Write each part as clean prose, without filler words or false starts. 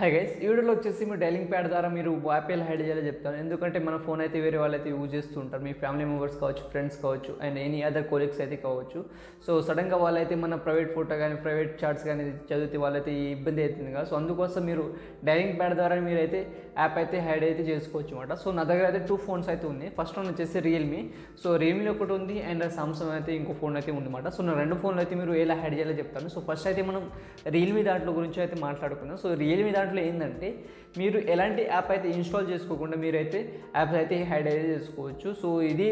Hi guys, ఈ వీడియోలో వచ్చేసి మీ డైలింగ్ ప్యాడ్ ద్వారా మీరు యాప్ ఎలా హైడ్ చేయాలో చెప్తాను. ఎందుకంటే మన ఫోన్ అయితే వేరే వాళ్ళైతే యూజ్ చేస్తూ ఉంటారు, మీ ఫ్యామిలీ మెంబర్స్ కావచ్చు, ఫ్రెండ్స్ కావచ్చు, అండ్ ఎనీ అదర్ కొలీగ్స్ అయితే కావచ్చు. సో సడన్గా వాళ్ళైతే మన ప్రైవేట్ ఫోటో కానీ ప్రైవేట్ చాట్స్ కానీ చదివితే వాళ్ళైతే ఇబ్బంది అవుతుంది కదా. సో అందుకోసం మీరు డైలింగ్ ప్యాడ్ ద్వారా మీరైతే యాప్ అయితే హైడ్ అయితే చేసుకోవచ్చు అనమాట. సో నా దగ్గర అయితే 2 ఫోన్స్ అయితే ఉన్నాయి. ఫస్ట్ వన్ వచ్చేసి రియల్మీ. సో రియల్మీ ఒకటి ఉంది అండ్ సామ్సంగ్ అయితే ఇంకో ఫోన్ అయితే ఉందన్నమాట. సో నా 2 ఫోన్లు అయితే మీరు ఎలా హైడ్ చేయాలో చెప్తాను. సో ఫస్ట్ అయితే మనం రియల్మీ దాంట్లో గురించి అయితే మాట్లాడుకుందాం. సో రియల్మీ దాంట్లో ఏంటంటే మీరు ఎలాంటి యాప్ అయితే ఇన్స్టాల్ చేసుకోకుండా మీరైతే యాప్స్ అయితే హైడ్ అయితే చేసుకోవచ్చు. సో ఇది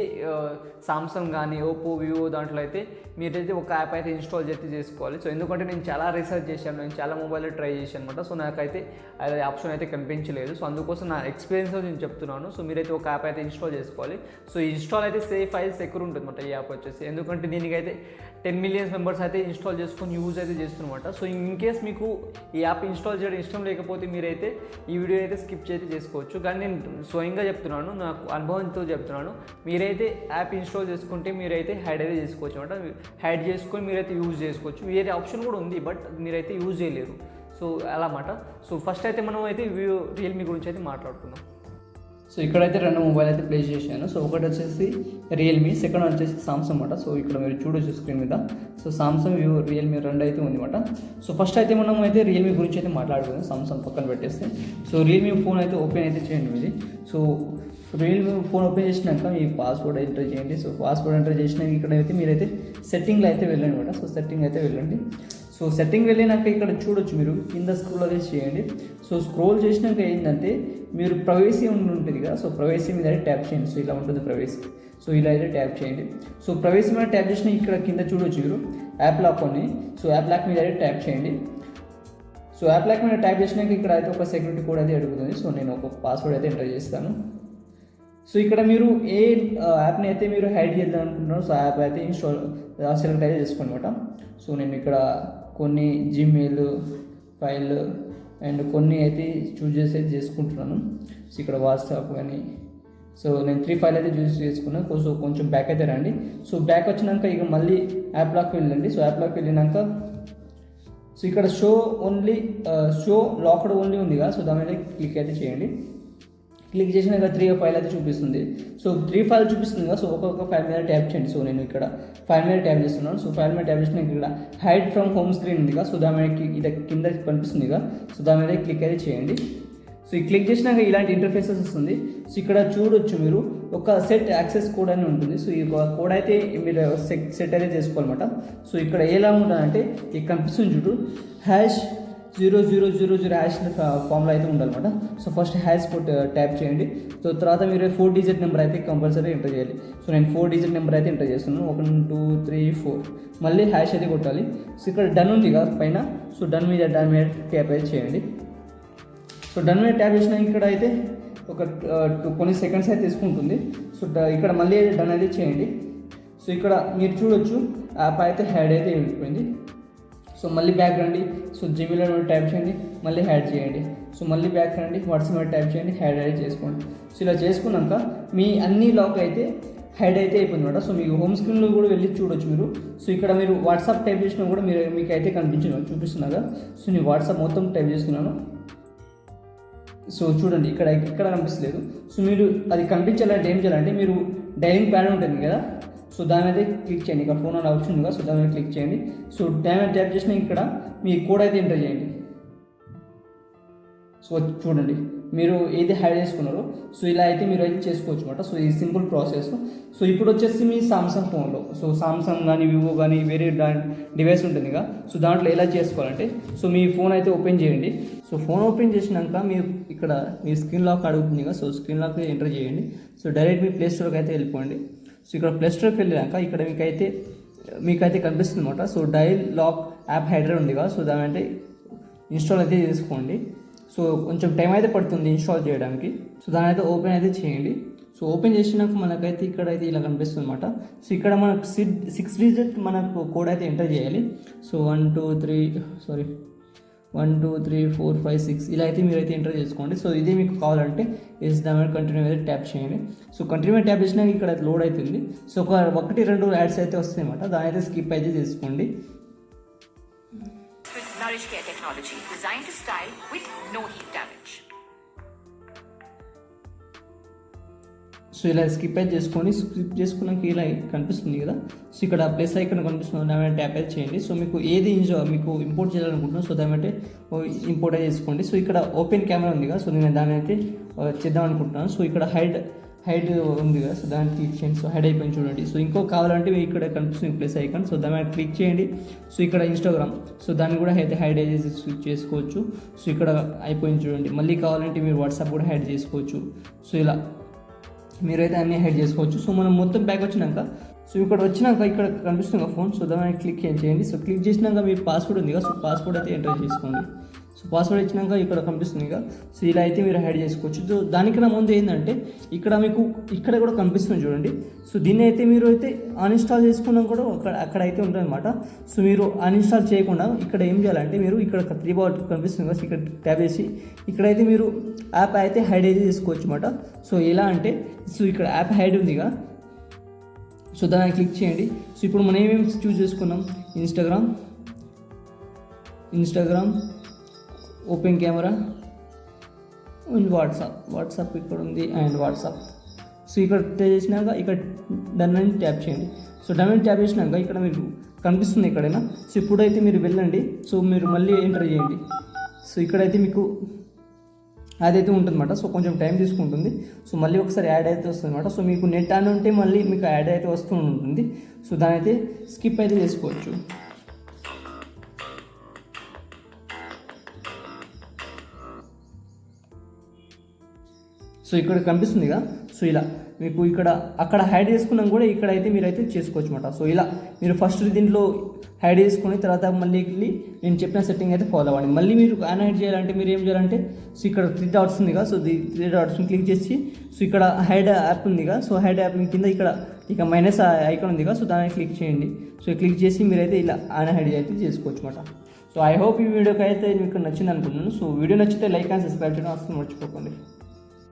సామ్సంగ్ కానీ ఓప్పో వివో దాంట్లో అయితే మీరైతే ఒక యాప్ అయితే ఇన్స్టాల్ అయితే చేసుకోవాలి. సో ఎందుకంటే నేను చాలా రీసెర్చ్ చేశాను, నేను చాలా మొబైల్లో ట్రై చేశాను అనమాట. సో నాకైతే అది ఆప్షన్ అయితే కనిపించలేదు. సో అందుకోసం నా ఎక్స్పీరియన్స్ నేను చెప్తున్నాను. సో మీరైతే ఒక యాప్ అయితే ఇన్స్టాల్ చేసుకోవాలి. సో ఇన్స్టాల్ అయితే సేఫ్ అయితే సెక్యూర్ ఉంటుంది అనమాట ఈ యాప్ వచ్చేసి. ఎందుకంటే దీనికైతే 10 మిలియన్ మెంబర్స్ అయితే ఇన్స్టాల్ చేసుకొని యూజ్ అయితే చేస్తున్నమాట. సో ఇన్ కేస్ మీకు ఈ యాప్ ఇన్స్టాల్ చేయడం ఇష్టం లేకపోతే మీరైతే ఈ వీడియో అయితే స్కిప్ అయితే చేసుకోవచ్చు. కానీ నేను స్వయంగా చెప్తున్నాను, నాకు అనుభవంతో చెప్తున్నాను. మీరైతే యాప్ ఇన్స్టాల్ చేసుకుంటే మీరైతే హైడ్ అయితే చేసుకోవచ్చు అనమాట. హైడ్ చేసుకొని మీరైతే యూజ్ చేసుకోవచ్చు. వేరే ఆప్షన్ కూడా ఉంది, బట్ మీరైతే యూజ్ చేయలేరు. సో అలా అన్నమాట. సో ఫస్ట్ అయితే మనం అయితే రియల్మీ గురించి అయితే మాట్లాడుకుందాం. సో ఇక్కడైతే 2 మొబైల్ అయితే ప్లేస్ చేశాను. సో ఒకటి వచ్చేసి రియల్మీ, సెకండ్ వచ్చేసి సామ్సంగ్ అనమాట. సో ఇక్కడ మీరు చూడొచ్చు స్క్రీన్ మీద. సో సామ్సంగ్ రియల్మీ 2 అయితే ఉంది అనమాట. సో ఫస్ట్ అయితే మనం అయితే రియల్మీ గురించి అయితే మాట్లాడుకుందాం. సామ్సంగ్ పక్కన పెట్టేస్తే సో రియల్మీ ఫోన్ అయితే ఓపెన్ అయితే చేయండి మీది. సో రియల్మీ ఫోన్ ఓపెన్ చేసినాక మీ పాస్వర్డ్ ఎంటర్ చేయండి. సో పాస్వర్డ్ ఎంటర్ చేసినాక ఇక్కడైతే మీరైతే సెట్టింగ్లో అయితే వెళ్ళండి అనమాట. సో సెట్టింగ్ అయితే వెళ్ళండి. సో సెట్టింగ్ వెళ్ళినాక ఇక్కడ చూడొచ్చు, మీరు కింద స్క్రోల్ అయితే చేయండి. సో స్క్రోల్ చేసినాక ఏంటంటే మీరు ప్రైవసీ ఉంటుంది కదా. సో ప్రైవసీ మీద అయితే ట్యాప్ చేయండి. సో ఇలా ఉంటుంది ప్రైవసీ. సో ఇలా అయితే ట్యాప్ చేయండి. సో ప్రైవసీ మీద ట్యాప్ చేసిన ఇక్కడ కింద చూడొచ్చు మీరు యాప్ లాక్ అని. సో యాప్ లాక్ మీద అయితే ట్యాప్ చేయండి. సో యాప్ లాక్ మీద ట్యాప్ చేసినాక ఇక్కడ అయితే ఒక సెక్యూరిటీ కోడ్ అయితే అడుగుతుంది. సో నేను ఒక పాస్వర్డ్ అయితే ఎంటర్ చేస్తాను. సో ఇక్కడ మీరు ఏ యాప్ని అయితే మీరు హైడ్ చేద్దాం అనుకుంటున్నారో సో యాప్ అయితే ఇన్స్టాల్ సెలెక్ట్ అయితే చేసుకోండి అనమాట. సో నేను ఇక్కడ కొన్ని జీమెయిల్ ఫైల్ అండ్ కొన్ని అయితే చూస్ చేసి అయితే చేసుకుంటున్నాను. సో ఇక్కడ వాట్సాప్ కానీ సో నేను 3 ఫైల్ అయితే చూస్ చేసుకున్నాను. సో కొంచెం బ్యాక్ అయితే రండి. సో బ్యాక్ వచ్చినాక ఇక మళ్ళీ యాప్ లాక్ వెళ్ళండి. సో యాప్ లాక్ వెళ్ళినాక సో ఇక్కడ షో లాక్డ్ ఓన్లీ ఉంది కదా. సో దాని మీద క్లిక్ అయితే చేయండి. క్లిక్ చేసినాక 3 ఫైల్ అయితే చూపిస్తుంది. సో 3 ఫైల్ చూపిస్తుంది కదా. సో ఒక్కొక్క ఫైల్ మీద ట్యాప్ చేయండి. సో నేను ఇక్కడ ఫైల్ మీద ట్యాప్ చేస్తున్నాను. సో ఫైల్ మీద ట్యాప్ చేసిన ఇక్కడ హైడ్ ఫ్రమ్ హోమ్ స్క్రీన్ ఉంది కదా. సో దాని మీద ఇది కింద కనిపిస్తుంది కదా. సో దాని మీద క్లిక్ అయితే చేయండి. సో ఈ క్లిక్ చేసినాక ఇలాంటి ఇంటర్ఫేసెస్ వస్తుంది. సో ఇక్కడ చూడొచ్చు మీరు ఒక సెట్ యాక్సెస్ కోడ్ అని ఉంటుంది. సో ఈ కోడ్ అయితే మీరు సెట్ అయితే చేసుకోవాలన్నమాట. సో ఇక్కడ ఎలా ఉంటుందంటే ఈ కనిపిస్తుంది చూడు #0000 హ్యాష్ ఫామ్లో అయితే ఉండాలన్నమాట. సో ఫస్ట్ హ్యాష్ ట్యాప్ చేయండి. సో తర్వాత మీరు 4 డిజిట్ నెంబర్ అయితే కంపల్సరీ ఎంటర్ చేయాలి. సో నేను 4 డిజిట్ నెంబర్ అయితే ఎంటర్ చేస్తున్నాను. 1 2 3 4 మళ్ళీ హ్యాష్ అయితే కొట్టాలి. సో ఇక్కడ డన్ ఉంది కదా పైన. సో డన్ మీద ట్యాప్ అయితే చేయండి. సో డన్ మీద ట్యాప్ చేసిన ఇక్కడ అయితే ఒక కొన్ని సెకండ్స్ అయితే తీసుకుంటుంది. సో ఇక్కడ మళ్ళీ డన్ అయితే చేయండి. సో ఇక్కడ మీరు చూడొచ్చు యాప్ అయితే హైడ్ అయితే వెళ్ళిపోయింది. సో మళ్ళీ బ్యాక్ రండి. సో జీమెయిల్ మీద ట్యాప్ చేయండి, మళ్ళీ హ్యాడ్ చేయండి. సో మళ్ళీ బ్యాక్ రండి, వాట్సాప్ మీద ట్యాప్ చేయండి, హ్యాడ్ అయితే చేసుకోండి. సో ఇలా చేసుకున్నాక మీ అన్ని లాక్ అయితే హైడ్ అయితే అయిపోయింది అనమాట. సో మీకు హోమ్ స్క్రీన్లో కూడా వెళ్ళి చూడొచ్చు మీరు. సో ఇక్కడ మీరు వాట్సాప్ టైప్ చేసినా కూడా మీకు అయితే చూపిస్తున్నాగా. సో నేను వాట్సాప్ మొత్తం టైప్ చేస్తున్నాను. సో చూడండి ఇక్కడ కనిపిస్తలేదు. సో మీరు అది కనిపించాలంటే ఏం చేయాలంటే మీరు డైలింగ్ ప్యాడ్ ఉంటుంది కదా. సో దాని మీద క్లిక్ చేయండి. ఇక్కడ ఫోన్ అని ఆప్షన్ ఉంది కదా. సో దాని మీద క్లిక్ చేయండి. సో దాని మీద ట్యాప్ చేసిన ఇక్కడ మీ కోడ్ అయితే ఎంటర్ చేయండి. సో చూడండి మీరు ఏది హైడ్ చేసుకున్నారో సో ఇలా అయితే మీరు అయితే చేసుకోవచ్చు అనమాట. సో ఈ సింపుల్ ప్రాసెస్. సో ఇప్పుడు వచ్చేసి మీ సామ్సంగ్ ఫోన్లో సో సామ్సంగ్ కానీ వివో కానీ వేరే డివైస్ ఉంటుంది కదా. సో దాంట్లో ఎలా చేసుకోవాలంటే సో మీ ఫోన్ అయితే ఓపెన్ చేయండి. సో ఫోన్ ఓపెన్ చేసినాక మీరు ఇక్కడ మీ స్క్రీన్ లాక్ అడుగుతుంది కదా. సో స్క్రీన్ లాక్ ఎంటర్ చేయండి. సో డైరెక్ట్ మీ ప్లే స్టోర్కి అయితే వెళ్ళిపోండి. సో ఇక్కడ ప్లే స్టోర్కి వెళ్ళాక ఇక్కడ మీకైతే కనిపిస్తుంది అనమాట. So dial lock app hider ఉంది కదా. సో దాని అంటే ఇన్స్టాల్ అయితే చేసుకోండి. సో కొంచెం టైం అయితే పడుతుంది ఇన్స్టాల్ చేయడానికి. సో దాని అయితే ఓపెన్ అయితే చేయండి. సో ఓపెన్ చేసినాక మనకైతే ఇక్కడైతే ఇలా కనిపిస్తుంది అనమాట. సో ఇక్కడ మనకు 6 డిజిట్ మనకు కోడ్ అయితే ఎంటర్ చేయాలి. సో 1 2 3 4 5 6 ఇలా అయితే మీరైతే ఎంటర్ చేసుకోండి. సో ఇది మీకు కావాలంటే దాని మీద కంటిన్యూ అయితే ట్యాప్ చేయండి. సో కంటిన్యూ మీద ట్యాప్ చేసినాక ఇక్కడ లోడ్ అవుతుంది. సో ఒక 1-2 యాడ్స్ అయితే వస్తాయి అనమాట. దాని అయితే స్కిప్ అయితే చేసుకోండి. Nourish Care Technology, designed to style with no heat damage. So ఇలా స్కిప్ అయితే చేసుకోండి. స్కిప్ చేసుకున్నాక ఇలా కనిపిస్తుంది కదా, సో ఇక్కడ ప్లస్ ఐకాన్ కనిపిస్తుంది, దాని ట్యాప్ అయితే చేయండి. సో మీకు ఏది మీకు ఇంపోర్ట్ చేయాలనుకుంటున్నాం, సో దాని అంటే ఇంపోర్ట్ అయితే చేసుకోండి. సో ఇక్కడ ఓపెన్ కెమెరా ఉంది కదా, సో నేను దాన్ని అయితే చేద్దాం అనుకుంటున్నాను. సో ఇక్కడ హైడ్ ఉంది కదా, సో దాన్ని క్లిక్ చేయండి. సో హైడ్ అయిపోయింది చూడండి. సో ఇంకో కావాలంటే ఇక్కడ కనిపిస్తుంది ప్లస్ ఐకాన్, సో దాని మీద క్లిక్ చేయండి. సో ఇక్కడ ఇన్స్టాగ్రామ్, సో దాన్ని కూడా అయితే హైడ్ అయితే చేసుకోవచ్చు. సో ఇక్కడ అయిపోయింది చూడండి. మళ్ళీ కావాలంటే మీరు వాట్సాప్ కూడా హైడ్ చేసుకోవచ్చు. సో ఇలా మీరైతే అన్నీ హైడ్ చేసుకోవచ్చు. సో మనం మొత్తం బ్యాక్ వచ్చినాక, సో ఇక్కడ వచ్చినాక ఇక్కడ కనిపిస్తుంది ఫోన్, సో దాన్ని క్లిక్ చేయండి. సో క్లిక్ చేసినాక మీరు పాస్వర్డ్ ఉంది కదా, సో పాస్వర్డ్ అయితే ఎంటర్ చేసుకోండి. సో పాస్వర్డ్ ఇచ్చినాక ఇక్కడ కనిపిస్తుంది కదా, సో ఇలా అయితే మీరు హైడ్ చేసుకోవచ్చు. సో దానికన్నా ముందు ఏంటంటే ఇక్కడ మీకు ఇక్కడ కూడా కనిపిస్తుంది చూడండి. సో దీన్ని అయితే మీరు అయితే అన్ఇన్స్టాల్ చేసుకున్నాక కూడా అక్కడ అయితే ఉంటుంది అనమాట. సో మీరు అన్ఇన్స్టాల్ చేయకుండా ఇక్కడ ఏం చేయాలంటే మీరు ఇక్కడ 3 బాట్ కనిపిస్తుంది కదా, ఇక్కడ ట్యాప్ చేసి ఇక్కడైతే మీరు యాప్ అయితే హైడ్ అయితే చేసుకోవచ్చు అనమాట. సో ఎలా అంటే, సో ఇక్కడ యాప్ హైడ్ ఉంది కదా, సో దాన్ని క్లిక్ చేయండి. సో ఇప్పుడు మనం ఏమేమి చూస్ చేసుకున్నాం, Instagram, open camera and WhatsApp ఇక్కడ ఉంది అండ్ వాట్సాప్. సో ఇక్కడ చేసినాక ఇక్కడ డన్ అని ట్యాప్ చేయండి. సో డన్ అని ట్యాప్ చేసినాక ఇక్కడ మీకు కనిపిస్తుంది ఎక్కడైనా. సో ఇప్పుడైతే మీరు వెళ్ళండి. సో మీరు మళ్ళీ ఎంటర్ చేయండి. సో ఇక్కడైతే మీకు యాడ్ అయితే ఉంటుందన్నమాట. సో కొంచెం టైం తీసుకుంటుంది. సో మళ్ళీ ఒకసారి యాడ్ అయితే వస్తుంది అనమాట. సో మీకు నెట్ ఆన్ ఉంటే మళ్ళీ మీకు యాడ్ అయితే వస్తూ ఉంటుంది. సో దాని అయితే స్కిప్ అయితే చేసుకోవచ్చు. సో ఇక్కడ కనిపిస్తుంది కదా, సో ఇలా మీకు అక్కడ హైడ్ చేసుకున్నాం కూడా ఇక్కడైతే మీరైతే చేసుకోవచ్చు అనమాట. సో ఇలా మీరు ఫస్ట్ దీంట్లో హైడ్ చేసుకుని తర్వాత మళ్ళీ నేను చెప్పిన సెట్టింగ్ అయితే ఫాలో అవ్వండి. మళ్ళీ మీరు అన్హైడ్ చేయాలంటే మీరు ఏం చేయాలంటే, సో ఇక్కడ 3 డాట్స్ ఉంది కదా, సో 3 డాట్స్ని క్లిక్ చేసి సో ఇక్కడ హైడ్ యాప్ ఉంది కదా, సో హైడ్ యాప్ కింద ఇక మైనస్ ఐకాన్ ఉంది కదా, సో దాన్ని క్లిక్ చేయండి. సో క్లిక్ చేసి మీరైతే ఇలా అన్హైడ్ అయితే చేసుకోవచ్చు అనమాట. సో ఐ హోప్ ఈ వీడియోకి అయితే మీకు నచ్చింది అనుకుంటున్నాను. సో వీడియో నచ్చితే లైక్ అండ్ సబ్స్క్రైబ్ చేయడం అసలు మర్చిపోకండి.